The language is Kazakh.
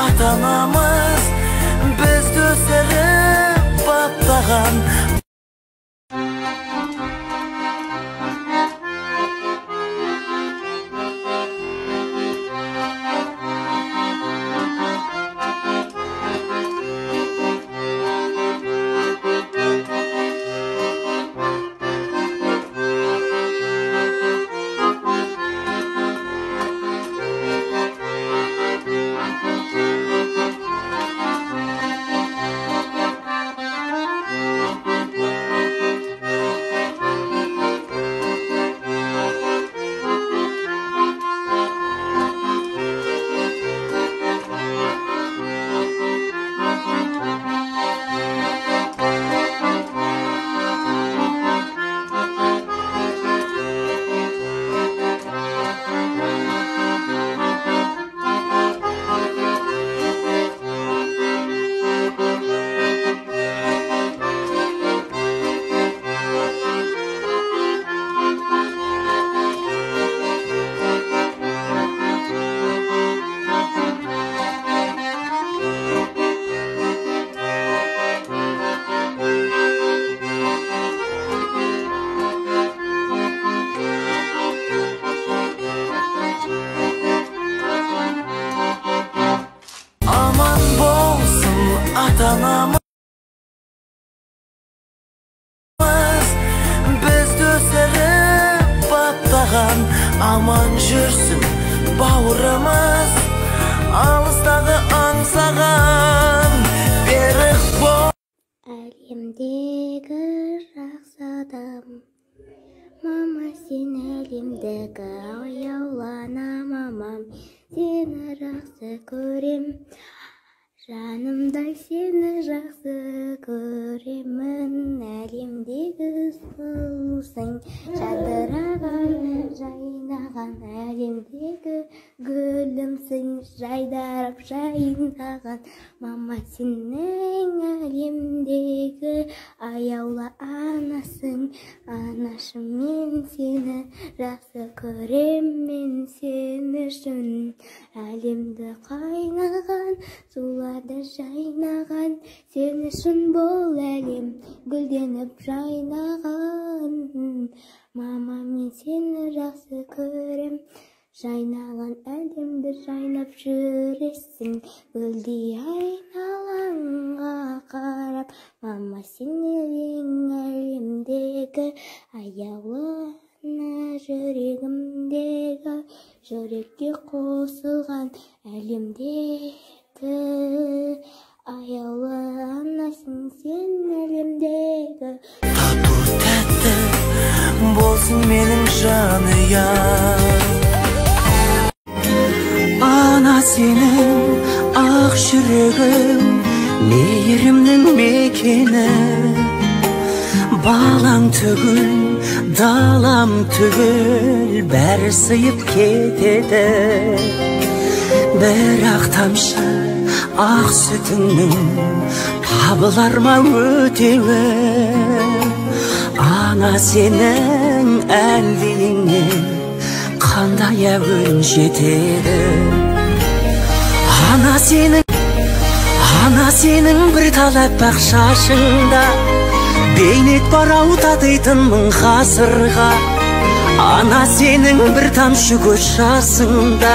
ата-анамыз бізді өсіріп баптаған. Ата-анамыз бізді өсіріп баптаған. Аман жүрсін бауырымыз, алыстағы аңсаған берік бол. Әлемдегі жақсы адам, мама, сен әлемдегі аяулана мамам, сені жақсы көрем, жанымдай сені жақсы көремін. Әлемдегі сұлусың, жадыраған, жайнаған, әлемдегі гүлімсің, жайдарып жайнаған. Мама, сенің әлемдегі аяулы анасың, анашым, мен сені жақсы көрем, мен сені үшін әлемді қайнаған, суларда жайнаған, сен үшін бұл әлем гүлденіп жайнаған. Мама, мен сені жақсы көрем, жайнаған әлемді жайнап жүресің, гүлдей айналаңа қарап. Мама, сен ең әлемдегі аяулы жүрегімдегі, жүрекке қосылған әлемдегі аяулы анасың, сен әлемдегі. Тату-тәтті болсын менің жанұям. Ана, сенің ақ жүрегің мейірімнің мекені. Балаң түгіл, далам түгіл, бәрі сыйып кетеді. Бірақ тамшы ақ сүтіңнің табылар ма өтеуі? Ана, сенің әлдиіңе қандай әуен жетеді? Ана, сенің бір талап бақ шашыңда бейнет бар ау татитын мың ғасырға. Ана, сенің бір тамшы көз жасыңда